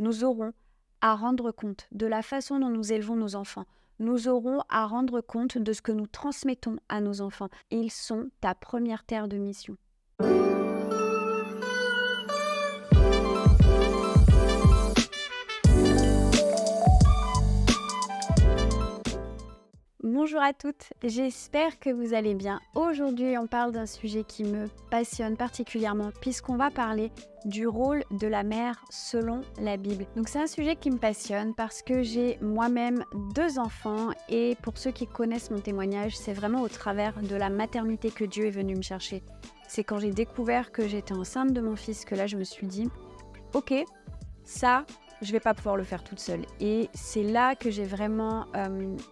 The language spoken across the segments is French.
nous aurons à rendre compte de la façon dont nous élevons nos enfants. Nous aurons à rendre compte de ce que nous transmettons à nos enfants. Ils sont ta première terre de mission. Bonjour à toutes, j'espère que vous allez bien. Aujourd'hui, on parle d'un sujet qui me passionne particulièrement puisqu'on va parler du rôle de la mère selon la Bible. Donc c'est un sujet qui me passionne parce que j'ai moi-même 2 enfants et pour ceux qui connaissent mon témoignage, c'est vraiment au travers de la maternité que Dieu est venu me chercher. C'est quand j'ai découvert que j'étais enceinte de mon fils que là je me suis dit « Ok, ça... » je ne vais pas pouvoir le faire toute seule. Et c'est là que j'ai vraiment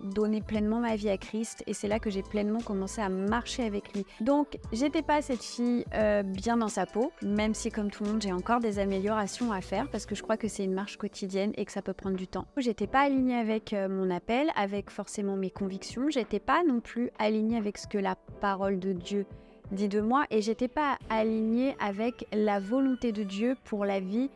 donné pleinement ma vie à Christ et c'est là que j'ai pleinement commencé à marcher avec lui. Donc, j'étais pas cette fille bien dans sa peau, même si comme tout le monde, j'ai encore des améliorations à faire parce que je crois que c'est une marche quotidienne et que ça peut prendre du temps. J'étais pas alignée avec mon appel, avec forcément mes convictions. J'étais pas non plus alignée avec ce que la parole de Dieu dit de moi et j'étais pas alignée avec la volonté de Dieu pour la vie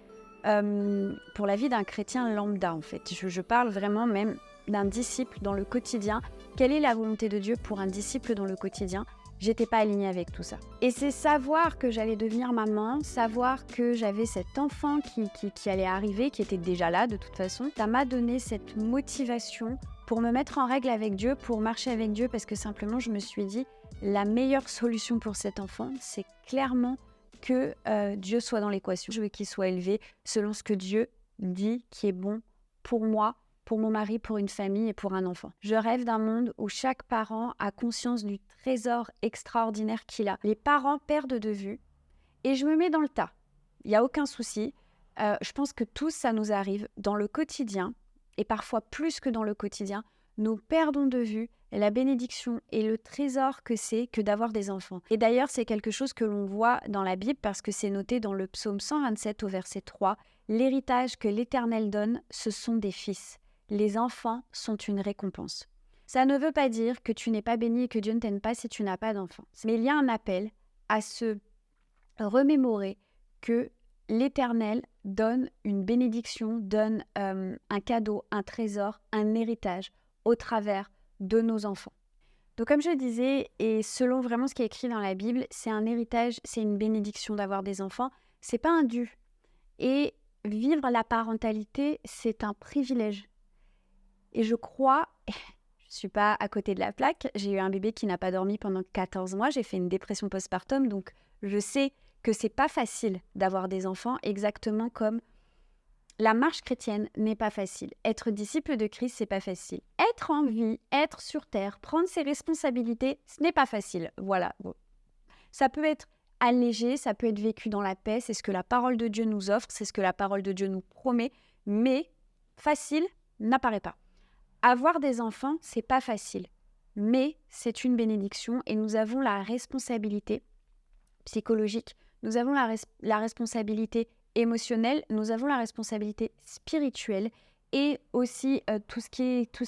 d'un chrétien lambda en fait. Je parle vraiment même d'un disciple dans le quotidien. Quelle est la volonté de Dieu pour un disciple dans le quotidien ? J'étais pas alignée avec tout ça. Et c'est savoir que j'allais devenir maman, savoir que j'avais cet enfant qui allait arriver, qui était déjà là de toute façon. Ça m'a donné cette motivation pour me mettre en règle avec Dieu, pour marcher avec Dieu, parce que simplement je me suis dit, la meilleure solution pour cet enfant, c'est clairement que Dieu soit dans l'équation. Je veux qu'il soit élevé selon ce que Dieu dit qui est bon pour moi, pour mon mari, pour une famille et pour un enfant. Je rêve d'un monde où chaque parent a conscience du trésor extraordinaire qu'il a. Les parents perdent de vue et je me mets dans le tas. Il n'y a aucun souci. Je pense que tous, ça nous arrive dans le quotidien et parfois plus que dans le quotidien. Nous perdons de vue la bénédiction et le trésor que c'est que d'avoir des enfants. Et d'ailleurs, c'est quelque chose que l'on voit dans la Bible parce que c'est noté dans le psaume 127 au verset 3. L'héritage que l'Éternel donne, ce sont des fils. Les enfants sont une récompense. Ça ne veut pas dire que tu n'es pas béni et que Dieu ne t'aime pas si tu n'as pas d'enfants. Mais il y a un appel à se remémorer que l'Éternel donne une bénédiction, donne un cadeau, un trésor, un héritage au travers de nos enfants. Donc comme je le disais, et selon vraiment ce qui est écrit dans la Bible, c'est un héritage, c'est une bénédiction d'avoir des enfants, c'est pas un dû. Et vivre la parentalité, c'est un privilège. Et je crois, je suis pas à côté de la plaque, j'ai eu un bébé qui n'a pas dormi pendant 14 mois, j'ai fait une dépression postpartum, donc je sais que c'est pas facile d'avoir des enfants, exactement comme la marche chrétienne n'est pas facile. Être disciple de Christ, c'est pas facile. Être en vie, être sur terre, prendre ses responsabilités, ce n'est pas facile. Voilà. Ça peut être allégé, ça peut être vécu dans la paix, c'est ce que la parole de Dieu nous offre, c'est ce que la parole de Dieu nous promet, mais facile n'apparaît pas. Avoir des enfants, c'est pas facile, mais c'est une bénédiction et nous avons la responsabilité psychologique, nous avons la responsabilité émotionnelle, nous avons la responsabilité spirituelle et aussi tout ce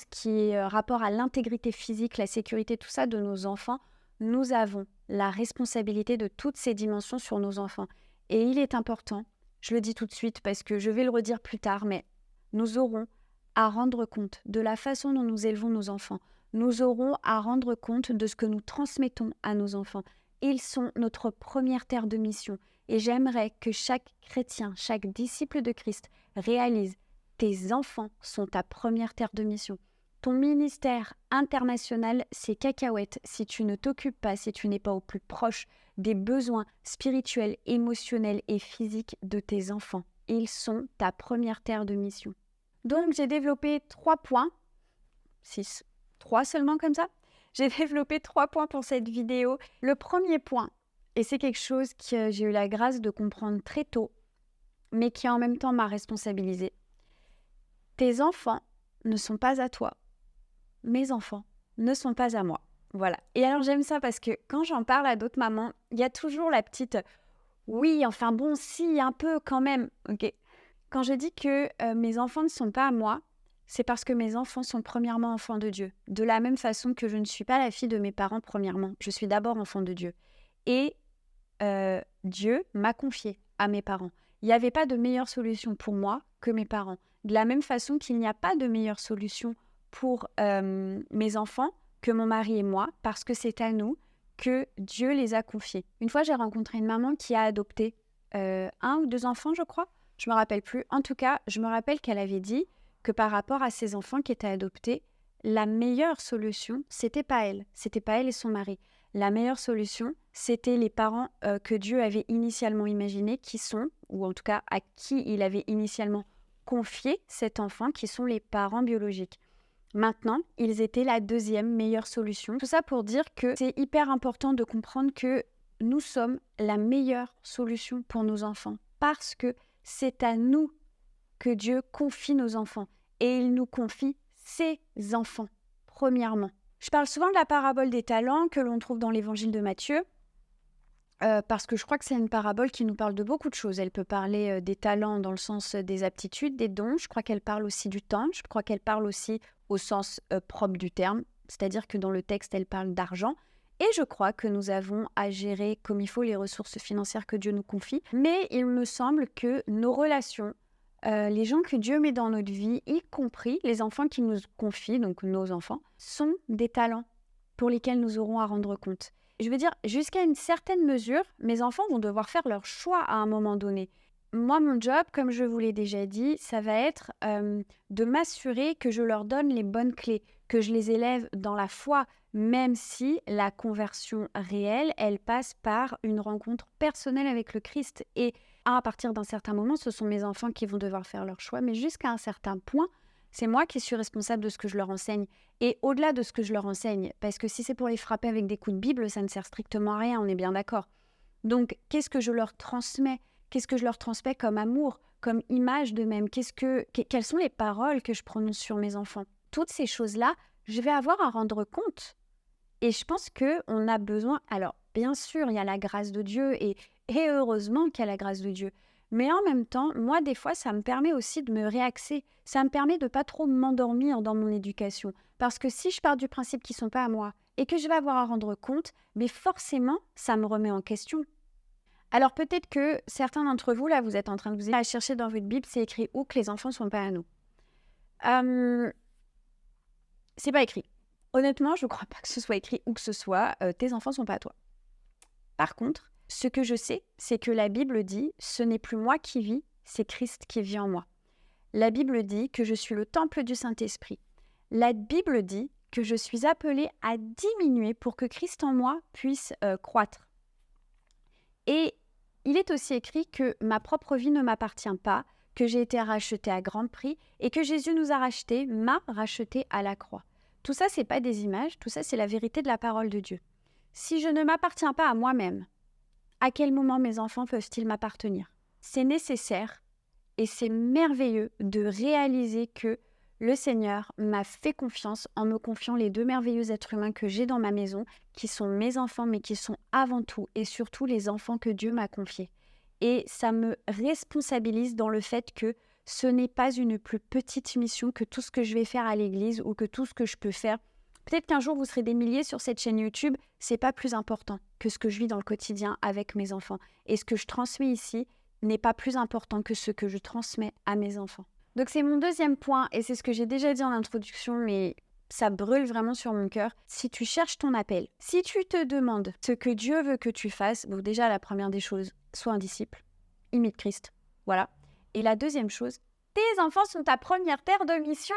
qui est rapport à l'intégrité physique, la sécurité, tout ça de nos enfants. Nous avons la responsabilité de toutes ces dimensions sur nos enfants. Et il est important, je le dis tout de suite parce que je vais le redire plus tard, mais nous aurons à rendre compte de la façon dont nous élevons nos enfants. Nous aurons à rendre compte de ce que nous transmettons à nos enfants. Ils sont notre première terre de mission. Et j'aimerais que chaque chrétien, chaque disciple de Christ réalise tes enfants sont ta première terre de mission. Ton ministère international, c'est cacahuète si tu ne t'occupes pas, si tu n'es pas au plus proche des besoins spirituels, émotionnels et physiques de tes enfants. Ils sont ta première terre de mission. Donc, j'ai développé 3 points, 6, 3 seulement comme ça. J'ai développé 3 points pour cette vidéo. Le premier point, et c'est quelque chose que j'ai eu la grâce de comprendre très tôt, mais qui en même temps m'a responsabilisée. Tes enfants ne sont pas à toi. Mes enfants ne sont pas à moi. Voilà. Et alors j'aime ça parce que quand j'en parle à d'autres mamans, il y a toujours la petite « oui, enfin bon, si, un peu quand même ». Ok. Quand je dis que mes enfants ne sont pas à moi, c'est parce que mes enfants sont premièrement enfants de Dieu. De la même façon que je ne suis pas la fille de mes parents premièrement. Je suis d'abord enfant de Dieu. Et Dieu m'a confié à mes parents. Il n'y avait pas de meilleure solution pour moi que mes parents. De la même façon qu'il n'y a pas de meilleure solution pour mes enfants que mon mari et moi, parce que c'est à nous que Dieu les a confiés. Une fois, j'ai rencontré une maman qui a adopté 1 ou 2 enfants, je crois. Je me rappelle plus. En tout cas, je me rappelle qu'elle avait dit que par rapport à ses enfants qui étaient adoptés, la meilleure solution, c'était pas elle et son mari. La meilleure solution, c'était les parents que Dieu avait initialement imaginés, qui sont, ou en tout cas à qui il avait initialement confié cet enfant, qui sont les parents biologiques. Maintenant, ils étaient la deuxième meilleure solution. Tout ça pour dire que c'est hyper important de comprendre que nous sommes la meilleure solution pour nos enfants, parce que c'est à nous que Dieu confie nos enfants, et il nous confie ses enfants, premièrement. Je parle souvent de la parabole des talents que l'on trouve dans l'évangile de Matthieu, parce que je crois que c'est une parabole qui nous parle de beaucoup de choses. Elle peut parler des talents dans le sens des aptitudes, des dons. Je crois qu'elle parle aussi du temps. Je crois qu'elle parle aussi au sens propre du terme, c'est-à-dire que dans le texte, elle parle d'argent. Et je crois que nous avons à gérer comme il faut les ressources financières que Dieu nous confie. Mais il me semble que nos relations, les gens que Dieu met dans notre vie, y compris les enfants qu'il nous confie, donc nos enfants, sont des talents pour lesquels nous aurons à rendre compte. Je veux dire, jusqu'à une certaine mesure, mes enfants vont devoir faire leur choix à un moment donné. Moi, mon job, comme je vous l'ai déjà dit, ça va être de m'assurer que je leur donne les bonnes clés, que je les élève dans la foi, même si la conversion réelle, elle passe par une rencontre personnelle avec le Christ. Et à partir d'un certain moment, ce sont mes enfants qui vont devoir faire leur choix, mais jusqu'à un certain point, c'est moi qui suis responsable de ce que je leur enseigne. Et au-delà de ce que je leur enseigne, parce que si c'est pour les frapper avec des coups de Bible, ça ne sert strictement à rien, on est bien d'accord. Donc, qu'est-ce que je leur transmets ? Qu'est-ce que je leur transmets comme amour, comme image d'eux-mêmes ? Quelles sont les paroles que je prononce sur mes enfants ? Toutes ces choses-là, je vais avoir à rendre compte. Et je pense qu'on a besoin... Alors, bien sûr, il y a la grâce de Dieu, et heureusement qu'il y a la grâce de Dieu. Mais en même temps, moi, des fois, ça me permet aussi de me réaxer. Ça me permet de ne pas trop m'endormir dans mon éducation. Parce que si je pars du principe qu'ils ne sont pas à moi et que je vais avoir à rendre compte, mais forcément, ça me remet en question. Alors peut-être que certains d'entre vous, là, vous êtes en train de vous à chercher dans votre Bible, c'est écrit où que les enfants ne sont pas à nous. C'est pas écrit. Honnêtement, je ne crois pas que ce soit écrit où que ce soit, tes enfants ne sont pas à toi. Par contre, ce que je sais, c'est que la Bible dit « ce n'est plus moi qui vis, c'est Christ qui vit en moi ». La Bible dit que je suis le temple du Saint-Esprit. La Bible dit que je suis appelée à diminuer pour que Christ en moi puisse croître. Et il est aussi écrit que ma propre vie ne m'appartient pas, que j'ai été rachetée à grand prix et que Jésus nous a rachetés, m'a racheté à la croix. Tout ça, ce n'est pas des images, tout ça, c'est la vérité de la parole de Dieu. Si je ne m'appartiens pas à moi-même, à quel moment mes enfants peuvent-ils m'appartenir ? C'est nécessaire et c'est merveilleux de réaliser que le Seigneur m'a fait confiance en me confiant les 2 merveilleux êtres humains que j'ai dans ma maison, qui sont mes enfants, mais qui sont avant tout et surtout les enfants que Dieu m'a confiés. Et ça me responsabilise dans le fait que ce n'est pas une plus petite mission que tout ce que je vais faire à l'église ou que tout ce que je peux faire. Peut-être qu'un jour, vous serez des milliers sur cette chaîne YouTube. C'est pas plus important que ce que je vis dans le quotidien avec mes enfants. Et ce que je transmets ici n'est pas plus important que ce que je transmets à mes enfants. Donc c'est mon deuxième point, et c'est ce que j'ai déjà dit en introduction, mais ça brûle vraiment sur mon cœur. Si tu cherches ton appel, si tu te demandes ce que Dieu veut que tu fasses, bon déjà la première des choses, sois un disciple, imite Christ, voilà. Et la deuxième chose, tes enfants sont ta première terre de mission.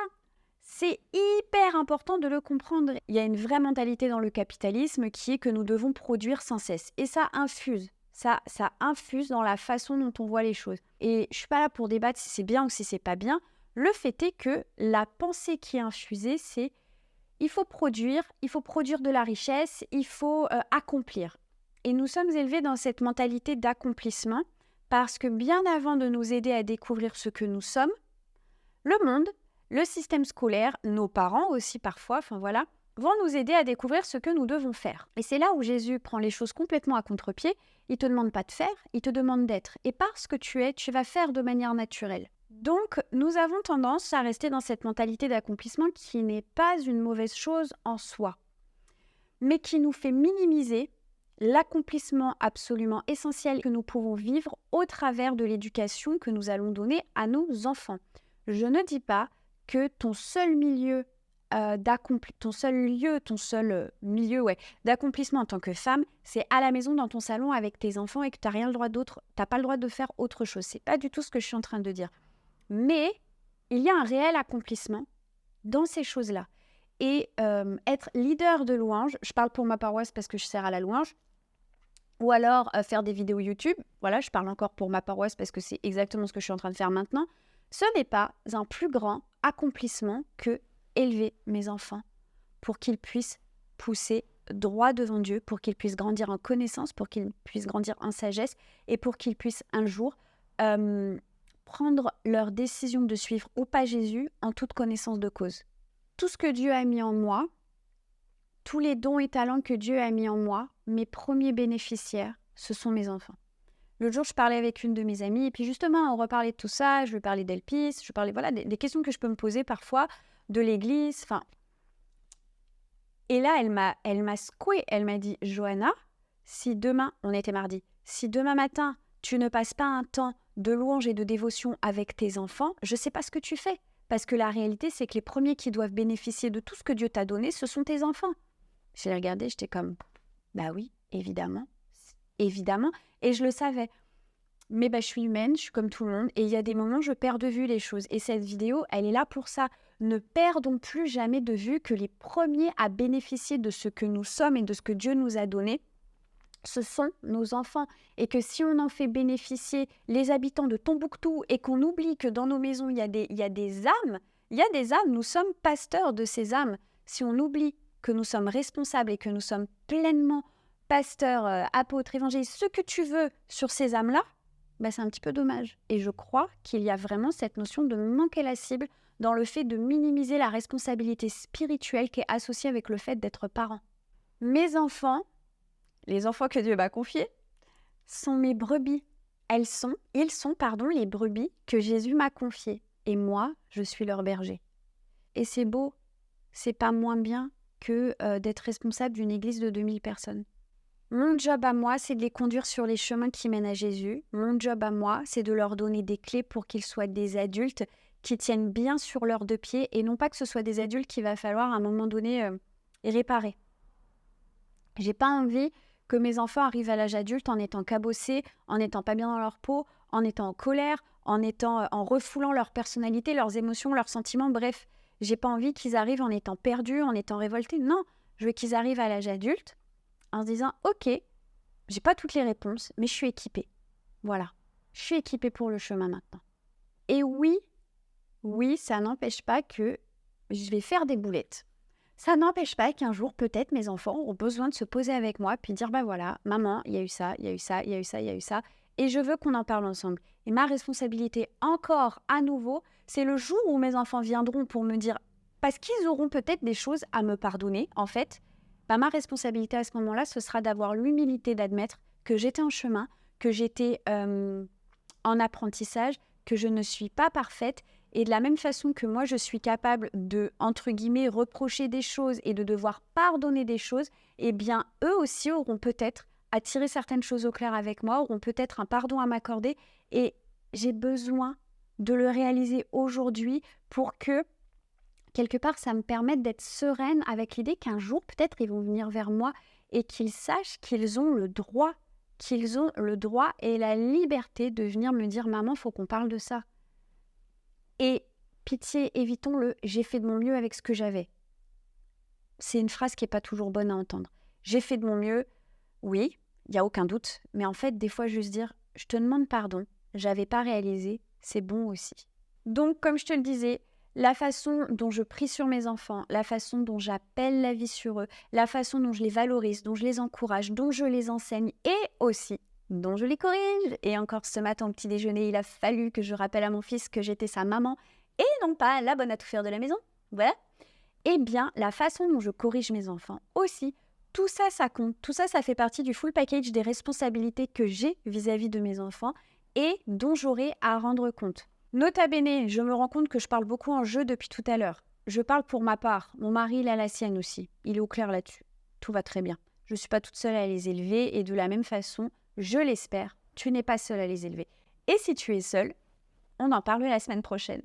C'est hyper important de le comprendre. Il y a une vraie mentalité dans le capitalisme qui est que nous devons produire sans cesse. Et ça infuse. Ça infuse dans la façon dont on voit les choses. Et je ne suis pas là pour débattre si c'est bien ou si c'est pas bien. Le fait est que la pensée qui est infusée, c'est il faut produire de la richesse, il faut accomplir. Et nous sommes élevés dans cette mentalité d'accomplissement parce que bien avant de nous aider à découvrir ce que nous sommes, le monde, le système scolaire, nos parents aussi parfois, vont nous aider à découvrir ce que nous devons faire. Et c'est là où Jésus prend les choses complètement à contre-pied. Il ne te demande pas de faire, il te demande d'être. Et parce que tu es, tu vas faire de manière naturelle. Donc, nous avons tendance à rester dans cette mentalité d'accomplissement qui n'est pas une mauvaise chose en soi, mais qui nous fait minimiser l'accomplissement absolument essentiel que nous pouvons vivre au travers de l'éducation que nous allons donner à nos enfants. Je ne dis pas que ton seul milieu d'accomplissement en tant que femme, c'est à la maison dans ton salon avec tes enfants et que tu n'as pas le droit de faire autre chose. C'est pas du tout ce que je suis en train de dire. Mais il y a un réel accomplissement dans ces choses-là. Et être leader de louange, je parle pour ma paroisse parce que je sers à la louange, ou alors faire des vidéos YouTube, voilà, je parle encore pour ma paroisse parce que c'est exactement ce que je suis en train de faire maintenant, ce n'est pas un plus grand accomplissement que élever mes enfants pour qu'ils puissent pousser droit devant Dieu, pour qu'ils puissent grandir en connaissance, pour qu'ils puissent grandir en sagesse et pour qu'ils puissent un jour prendre leur décision de suivre ou pas Jésus en toute connaissance de cause. Tout ce que Dieu a mis en moi, tous les dons et talents que Dieu a mis en moi, mes premiers bénéficiaires, ce sont mes enfants. L'autre jour, je parlais avec une de mes amies et puis justement, on reparlait de tout ça, je lui parlais d'Elpis, je parlais des questions que je peux me poser parfois, de l'église, enfin. Et là, elle m'a secouée, elle m'a dit « Johanna, si demain, on était mardi, si demain matin, tu ne passes pas un temps de louange et de dévotion avec tes enfants, je ne sais pas ce que tu fais. Parce que la réalité, c'est que les premiers qui doivent bénéficier de tout ce que Dieu t'a donné, ce sont tes enfants. » J'ai regardé, j'étais comme « Bah oui, évidemment. Évidemment. » Et je le savais. Mais je suis humaine, je suis comme tout le monde. Et il y a des moments où je perds de vue les choses. Et cette vidéo, elle est là pour ça. Ne perdons plus jamais de vue que les premiers à bénéficier de ce que nous sommes et de ce que Dieu nous a donné, ce sont nos enfants. Et que si on en fait bénéficier les habitants de Tombouctou et qu'on oublie que dans nos maisons, il y a des âmes, nous sommes pasteurs de ces âmes. Si on oublie que nous sommes responsables et que nous sommes pleinement pasteurs, apôtres, évangélistes, ce que tu veux sur ces âmes-là, c'est un petit peu dommage. Et je crois qu'il y a vraiment cette notion de manquer la cible dans le fait de minimiser la responsabilité spirituelle qui est associée avec le fait d'être parent. Mes enfants, les enfants que Dieu m'a confiés, sont mes brebis. Ils sont, les brebis que Jésus m'a confiées. Et moi, je suis leur berger. Et c'est beau, c'est pas moins bien que d'être responsable d'une église de 2000 personnes. Mon job à moi, c'est de les conduire sur les chemins qui mènent à Jésus. Mon job à moi, c'est de leur donner des clés pour qu'ils soient des adultes qui tiennent bien sur leurs deux pieds et non pas que ce soit des adultes qu'il va falloir à un moment donné réparer. J'ai pas envie que mes enfants arrivent à l'âge adulte en étant cabossés, en n'étant pas bien dans leur peau, en étant en colère, en refoulant leur personnalité, leurs émotions, leurs sentiments, bref. J'ai pas envie qu'ils arrivent en étant perdus, en étant révoltés. Non, je veux qu'ils arrivent à l'âge adulte en se disant « Ok, j'ai pas toutes les réponses, mais je suis équipée. Voilà, je suis équipée pour le chemin maintenant. » Et oui, ça n'empêche pas que je vais faire des boulettes. Ça n'empêche pas qu'un jour, peut-être, mes enfants auront besoin de se poser avec moi puis dire « Bah voilà, maman, il y a eu ça, il y a eu ça, il y a eu ça, il y a eu ça. » Et je veux qu'on en parle ensemble. Et ma responsabilité, encore à nouveau, c'est le jour où mes enfants viendront pour me dire, parce qu'ils auront peut-être des choses à me pardonner, en fait, ma responsabilité à ce moment-là, ce sera d'avoir l'humilité d'admettre que j'étais en chemin, que j'étais en apprentissage, que je ne suis pas parfaite. Et de la même façon que moi, je suis capable de, entre guillemets, reprocher des choses et de devoir pardonner des choses, eh bien, eux aussi auront peut-être à tirer certaines choses au clair avec moi, auront peut-être un pardon à m'accorder. Et j'ai besoin de le réaliser aujourd'hui pour que, quelque part, ça me permette d'être sereine avec l'idée qu'un jour, peut-être, ils vont venir vers moi et qu'ils sachent qu'ils ont le droit et la liberté de venir me dire « Maman, il faut qu'on parle de ça. » Et pitié, évitons-le, j'ai fait de mon mieux avec ce que j'avais. C'est une phrase qui n'est pas toujours bonne à entendre. J'ai fait de mon mieux, oui, il n'y a aucun doute, mais en fait, des fois, juste dire « Je te demande pardon, j'avais pas réalisé », c'est bon aussi. Donc, comme je te le disais, la façon dont je prie sur mes enfants, la façon dont j'appelle la vie sur eux, la façon dont je les valorise, dont je les encourage, dont je les enseigne et aussi dont je les corrige. Et encore ce matin au petit déjeuner, il a fallu que je rappelle à mon fils que j'étais sa maman et non pas la bonne à tout faire de la maison. Voilà. Eh bien, la façon dont je corrige mes enfants aussi, tout ça, ça compte. Tout ça, ça fait partie du full package des responsabilités que j'ai vis-à-vis de mes enfants et dont j'aurai à rendre compte. Nota bene, je me rends compte que je parle beaucoup en jeu depuis tout à l'heure. Je parle pour ma part. Mon mari, il a la sienne aussi. Il est au clair là-dessus. Tout va très bien. je ne suis pas toute seule à les élever et de la même façon, je l'espère, tu n'es pas seule à les élever. Et si tu es seule, on en parle la semaine prochaine.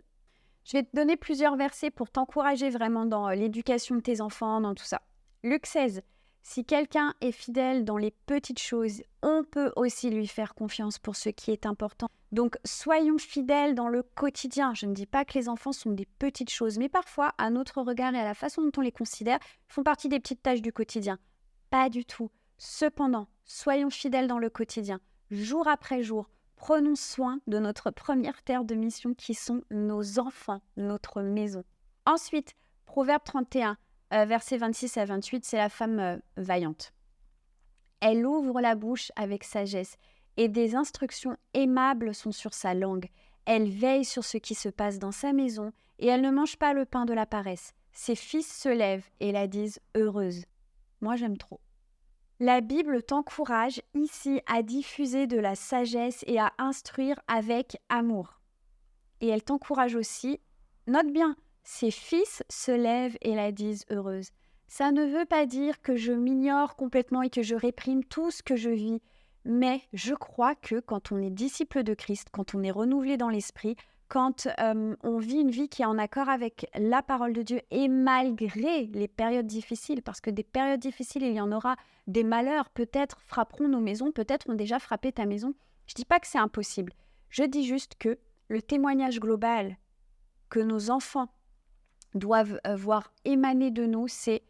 Je vais te donner plusieurs versets pour t'encourager vraiment dans l'éducation de tes enfants, dans tout ça. Luc 16. Si quelqu'un est fidèle dans les petites choses, on peut aussi lui faire confiance pour ce qui est important. Donc, soyons fidèles dans le quotidien. Je ne dis pas que les enfants sont des petites choses, mais parfois, à notre regard et à la façon dont on les considère, font partie des petites tâches du quotidien. Pas du tout. Cependant, soyons fidèles dans le quotidien, jour après jour. Prenons soin de notre première terre de mission qui sont nos enfants, notre maison. Ensuite, Proverbe 31. Versets 26 à 28, c'est la femme vaillante. Elle ouvre la bouche avec sagesse et des instructions aimables sont sur sa langue. Elle veille sur ce qui se passe dans sa maison et elle ne mange pas le pain de la paresse. Ses fils se lèvent et la disent heureuse. Moi, j'aime trop. La Bible t'encourage ici à diffuser de la sagesse et à instruire avec amour. Et elle t'encourage aussi, note bien, ses fils se lèvent et la disent heureuse. Ça ne veut pas dire que je m'ignore complètement et que je réprime tout ce que je vis, mais je crois que quand on est disciple de Christ, quand on est renouvelé dans l'esprit, quand on vit une vie qui est en accord avec la parole de Dieu et malgré les périodes difficiles, parce que des périodes difficiles, il y en aura, des malheurs peut-être frapperont nos maisons, peut-être ont déjà frappé ta maison. Je ne dis pas que c'est impossible, je dis juste que le témoignage global que nos enfants doivent voir émaner de nous, c'est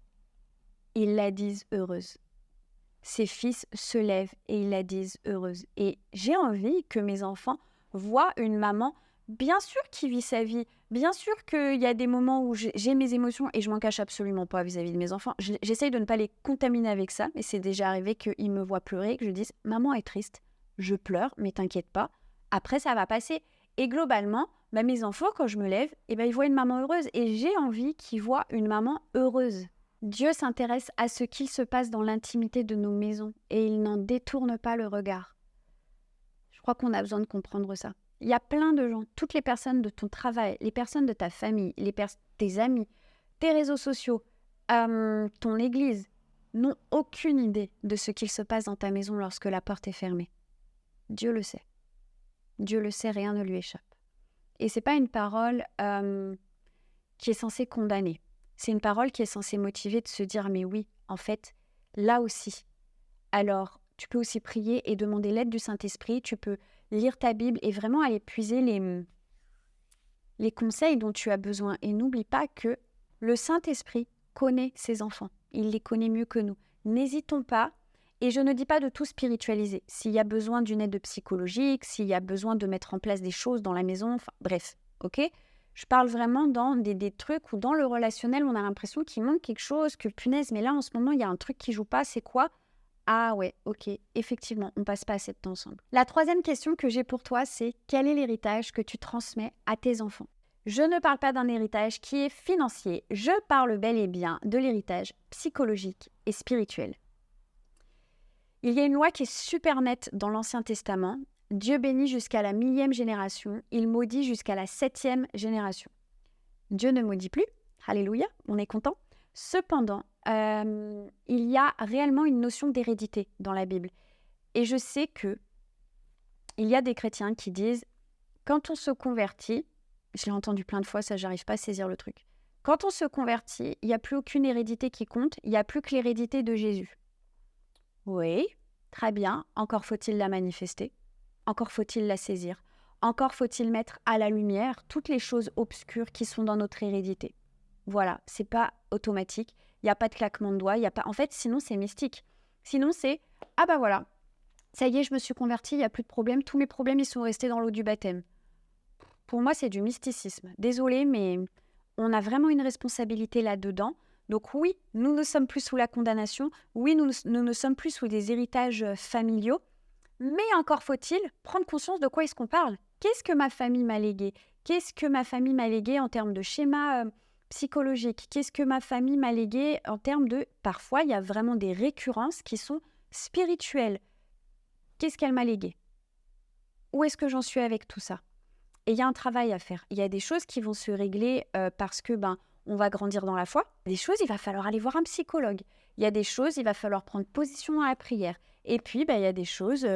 « ils la disent heureuse ». Ses fils se lèvent et ils la disent heureuse. Et j'ai envie que mes enfants voient une maman, bien sûr qui vit sa vie, bien sûr qu'il y a des moments où j'ai mes émotions et je m'en cache absolument pas vis-à-vis de mes enfants. J'essaye de ne pas les contaminer avec ça, mais c'est déjà arrivé qu'ils me voient pleurer, que je dise « maman est triste, je pleure, mais t'inquiète pas, après ça va passer ». Et globalement, mes enfants, quand je me lève, ils voient une maman heureuse. Et j'ai envie qu'ils voient une maman heureuse. Dieu s'intéresse à ce qu'il se passe dans l'intimité de nos maisons. Et il n'en détourne pas le regard. Je crois qu'on a besoin de comprendre ça. Il y a plein de gens, toutes les personnes de ton travail, les personnes de ta famille, tes amis, tes réseaux sociaux, ton église, n'ont aucune idée de ce qu'il se passe dans ta maison lorsque la porte est fermée. Dieu le sait. Dieu le sait, rien ne lui échappe. Et c'est pas une parole qui est censée condamner. C'est une parole qui est censée motiver de se dire « mais oui, en fait, là aussi ». Alors, tu peux aussi prier et demander l'aide du Saint-Esprit. Tu peux lire ta Bible et vraiment aller puiser les conseils dont tu as besoin. Et n'oublie pas que le Saint-Esprit connaît ses enfants. Il les connaît mieux que nous. N'hésitons pas. Et je ne dis pas de tout spiritualiser. S'il y a besoin d'une aide psychologique, s'il y a besoin de mettre en place des choses dans la maison, enfin bref, ok ? Je parle vraiment dans des trucs où dans le relationnel, on a l'impression qu'il manque quelque chose, que punaise, mais là en ce moment, il y a un truc qui joue pas, c'est quoi ? Ah ouais, ok, effectivement, on passe pas assez de temps ensemble. La troisième question que j'ai pour toi, c'est quel est l'héritage que tu transmets à tes enfants ? Je ne parle pas d'un héritage qui est financier, je parle bel et bien de l'héritage psychologique et spirituel. Il y a une loi qui est super nette dans l'Ancien Testament. Dieu bénit jusqu'à la 1000e génération, il maudit jusqu'à la 7e génération. Dieu ne maudit plus, alléluia, on est content. Cependant, il y a réellement une notion d'hérédité dans la Bible. Et je sais que il y a des chrétiens qui disent, quand on se convertit, je l'ai entendu plein de fois, ça j'arrive pas à saisir le truc. Quand on se convertit, il n'y a plus aucune hérédité qui compte, il n'y a plus que l'hérédité de Jésus. Oui, très bien, encore faut-il la manifester, encore faut-il la saisir, encore faut-il mettre à la lumière toutes les choses obscures qui sont dans notre hérédité. Voilà, c'est pas automatique, il n'y a pas de claquement de doigts, en fait, sinon c'est mystique. Sinon c'est, ah bah voilà, ça y est, je me suis convertie, il n'y a plus de problème, tous mes problèmes ils sont restés dans l'eau du baptême. Pour moi, c'est du mysticisme. Désolée, mais on a vraiment une responsabilité là-dedans. Donc oui, nous ne sommes plus sous la condamnation, oui, nous ne sommes plus sous des héritages familiaux, mais encore faut-il prendre conscience de quoi est-ce qu'on parle. Qu'est-ce que ma famille m'a légué ? Qu'est-ce que ma famille m'a légué en termes de schéma psychologique ? Qu'est-ce que ma famille m'a légué en termes de... Parfois, il y a vraiment des récurrences qui sont spirituelles. Qu'est-ce qu'elle m'a légué ? Où est-ce que j'en suis avec tout ça ? Et il y a un travail à faire. Il y a des choses qui vont se régler parce que on va grandir dans la foi. Des choses, il va falloir aller voir un psychologue. Il y a des choses, il va falloir prendre position à la prière. Et puis, il y a des choses,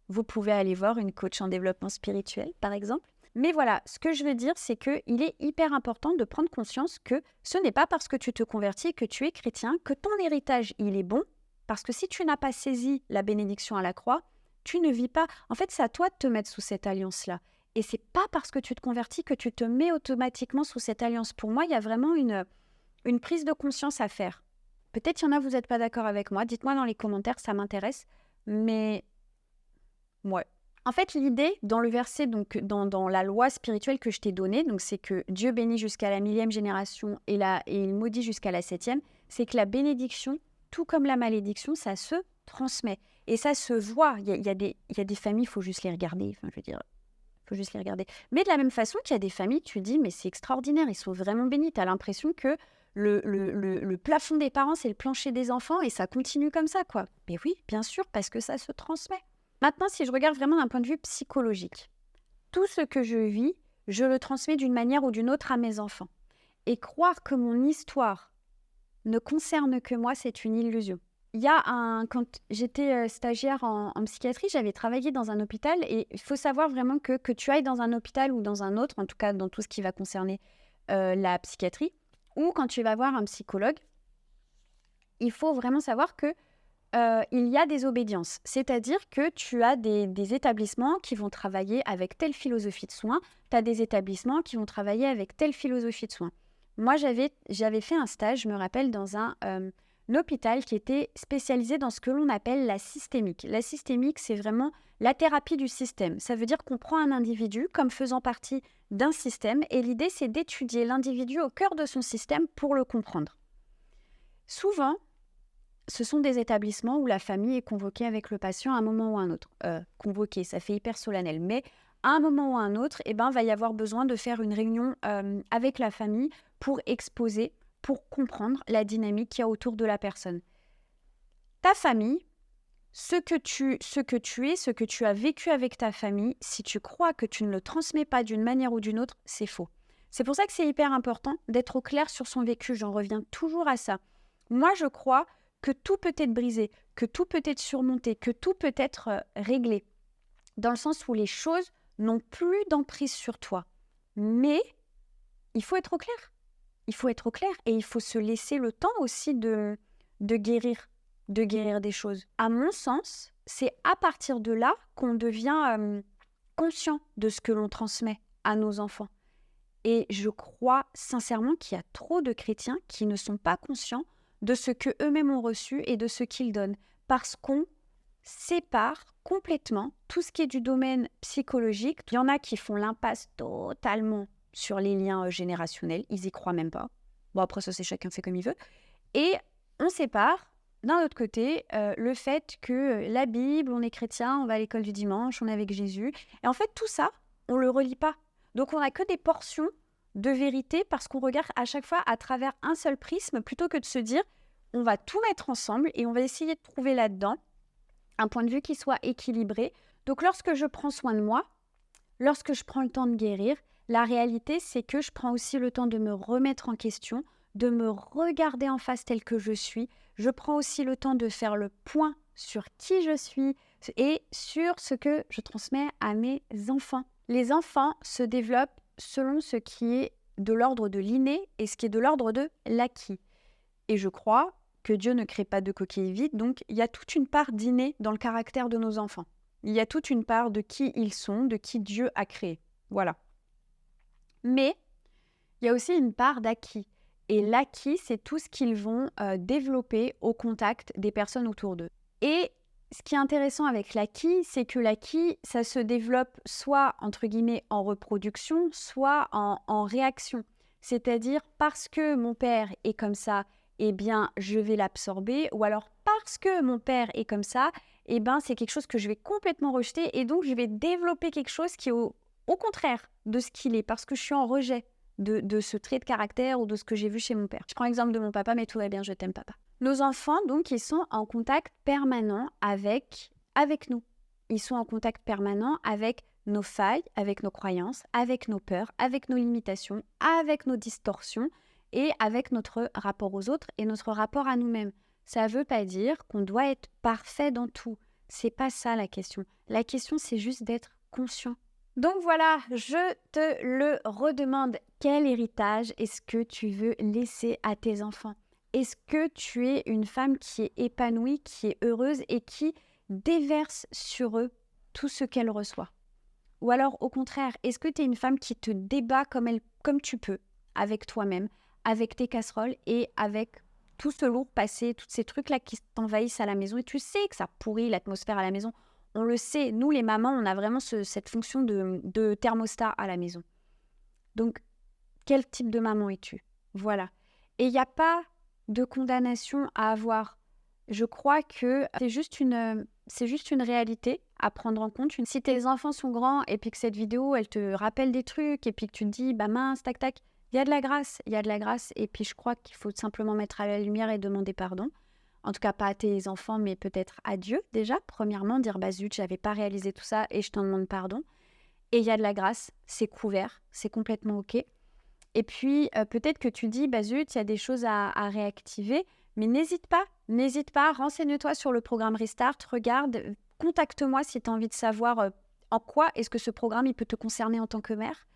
vous pouvez aller voir une coach en développement spirituel, par exemple. Mais voilà, ce que je veux dire, c'est qu'il est hyper important de prendre conscience que ce n'est pas parce que tu te convertis et que tu es chrétien que ton héritage, il est bon. Parce que si tu n'as pas saisi la bénédiction à la croix, tu ne vis pas. En fait, c'est à toi de te mettre sous cette alliance-là. Et c'est pas parce que tu te convertis que tu te mets automatiquement sous cette alliance. Pour moi, il y a vraiment une prise de conscience à faire. Peut-être il y en a, vous n'êtes pas d'accord avec moi. Dites-moi dans les commentaires, ça m'intéresse. Mais ouais. En fait, l'idée dans le verset, donc dans la loi spirituelle que je t'ai donnée, donc c'est que Dieu bénit jusqu'à la 1000e génération et il maudit jusqu'à la 7e, c'est que la bénédiction, tout comme la malédiction, ça se transmet. Et ça se voit. Il y a des familles, il faut juste les regarder. Enfin, je veux dire, il faut juste les regarder. Mais de la même façon qu'il y a des familles, tu dis, mais c'est extraordinaire, ils sont vraiment bénis. Tu as l'impression que le plafond des parents, c'est le plancher des enfants et ça continue comme ça, quoi. Mais oui, bien sûr, parce que ça se transmet. Maintenant, si je regarde vraiment d'un point de vue psychologique, tout ce que je vis, je le transmets d'une manière ou d'une autre à mes enfants. Et croire que mon histoire ne concerne que moi, c'est une illusion. Quand j'étais stagiaire en psychiatrie, j'avais travaillé dans un hôpital et il faut savoir vraiment que tu ailles dans un hôpital ou dans un autre, en tout cas dans tout ce qui va concerner la psychiatrie, ou quand tu vas voir un psychologue, il faut vraiment savoir que il y a des obédiences. C'est-à-dire que tu as des établissements qui vont travailler avec telle philosophie de soins, tu as des établissements qui vont travailler avec telle philosophie de soins. Moi, j'avais fait un stage, je me rappelle, dans un hôpital qui était spécialisé dans ce que l'on appelle la systémique. La systémique, c'est vraiment la thérapie du système. Ça veut dire qu'on prend un individu comme faisant partie d'un système et l'idée, c'est d'étudier l'individu au cœur de son système pour le comprendre. Souvent, ce sont des établissements où la famille est convoquée avec le patient à un moment ou à un autre. Convoquée, ça fait hyper solennel, mais à un moment ou à un autre, va y avoir besoin de faire une réunion avec la famille pour exposer, pour comprendre la dynamique qu'il y a autour de la personne. Ta famille, ce que tu es, ce que tu as vécu avec ta famille, si tu crois que tu ne le transmets pas d'une manière ou d'une autre, c'est faux. C'est pour ça que c'est hyper important d'être au clair sur son vécu. J'en reviens toujours à ça. Moi, je crois que tout peut être brisé, que tout peut être surmonté, que tout peut être réglé, dans le sens où les choses n'ont plus d'emprise sur toi. Mais il faut être au clair. Il faut être au clair et il faut se laisser le temps aussi de guérir des choses. À mon sens, c'est à partir de là qu'on devient conscient de ce que l'on transmet à nos enfants. Et je crois sincèrement qu'il y a trop de chrétiens qui ne sont pas conscients de ce qu'eux-mêmes ont reçu et de ce qu'ils donnent. Parce qu'on sépare complètement tout ce qui est du domaine psychologique. Il y en a qui font l'impasse totalement sur les liens générationnels. Ils y croient même pas. Bon, après ça, c'est chacun fait comme il veut. Et on sépare, d'un autre côté, le fait que la Bible, on est chrétien, on va à l'école du dimanche, on est avec Jésus. Et en fait, tout ça, on le relie pas. Donc, on n'a que des portions de vérité parce qu'on regarde à chaque fois à travers un seul prisme plutôt que de se dire on va tout mettre ensemble et on va essayer de trouver là-dedans un point de vue qui soit équilibré. Donc lorsque je prends soin de moi, lorsque je prends le temps de guérir, la réalité c'est que je prends aussi le temps de me remettre en question, de me regarder en face tel que je suis. Je prends aussi le temps de faire le point sur qui je suis et sur ce que je transmets à mes enfants. Les enfants se développent selon ce qui est de l'ordre de l'inné et ce qui est de l'ordre de l'acquis. Et je crois que Dieu ne crée pas de coquilles vides, donc il y a toute une part d'inné dans le caractère de nos enfants. Il y a toute une part de qui ils sont, de qui Dieu a créé. Voilà. Mais il y a aussi une part d'acquis. Et l'acquis, c'est tout ce qu'ils vont développer au contact des personnes autour d'eux. Et ce qui est intéressant avec l'acquis, c'est que l'acquis, ça se développe soit, entre guillemets, en reproduction, soit en réaction. C'est-à-dire, parce que mon père est comme ça, eh bien, je vais l'absorber. Ou alors, parce que mon père est comme ça, eh bien, c'est quelque chose que je vais complètement rejeter. Et donc, je vais développer quelque chose qui est au contraire de ce qu'il est, parce que je suis en rejet de ce trait de caractère ou de ce que j'ai vu chez mon père. Je prends l'exemple de mon papa, mais tout va bien, je t'aime, papa. Nos enfants, donc, ils sont en contact permanent avec nous. Ils sont en contact permanent avec nos failles, avec nos croyances, avec nos peurs, avec nos limitations, avec nos distorsions et avec notre rapport aux autres et notre rapport à nous-mêmes. Ça veut pas dire qu'on doit être parfait dans tout. C'est pas ça la question. La question, c'est juste d'être conscient. Donc voilà, je te le redemande. Quel héritage est-ce que tu veux laisser à tes enfants? Est-ce que tu es une femme qui est épanouie, qui est heureuse et qui déverse sur eux tout ce qu'elle reçoit? Ou alors, au contraire, est-ce que tu es une femme qui te débat comme tu peux, avec toi-même, avec tes casseroles et avec tout ce lourd passé, tous ces trucs-là qui t'envahissent à la maison et tu sais que ça pourrit l'atmosphère à la maison. On le sait, nous les mamans, on a vraiment cette fonction de thermostat à la maison. Donc, quel type de maman es-tu? Voilà. Et il n'y a pas de condamnation à avoir. Je crois que c'est juste une réalité à prendre en compte. Si tes enfants sont grands et puis que cette vidéo, elle te rappelle des trucs et puis que tu te dis, bah mince, tac, tac, il y a de la grâce, il y a de la grâce. Et puis je crois qu'il faut simplement mettre à la lumière et demander pardon. En tout cas, pas à tes enfants, mais peut-être à Dieu déjà. Premièrement, dire, bah zut, j'avais pas réalisé tout ça et je t'en demande pardon. Et il y a de la grâce, c'est couvert, c'est complètement OK. Et puis, peut-être que tu dis, bah zut, il y a des choses à réactiver, mais n'hésite pas, renseigne-toi sur le programme Restart, regarde, contacte-moi si tu as envie de savoir en quoi est-ce que ce programme il peut te concerner en tant que mère.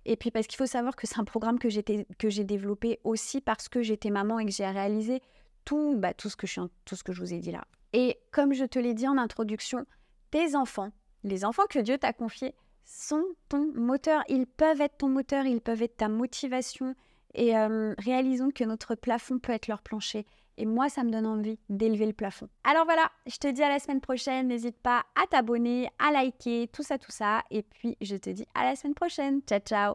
Et puis, parce qu'il faut savoir que c'est un programme que j'ai développé aussi parce que j'étais maman et que j'ai réalisé tout ce que je vous ai dit là. Et comme je te l'ai dit en introduction, tes enfants, les enfants que Dieu t'a confiés, sont ton moteur. Ils peuvent être ton moteur, ils peuvent être ta motivation. Et réalisons que notre plafond peut être leur plancher. Et moi, ça me donne envie d'élever le plafond. Alors voilà, je te dis à la semaine prochaine. N'hésite pas à t'abonner, à liker, tout ça. Et puis, je te dis à la semaine prochaine. Ciao, ciao.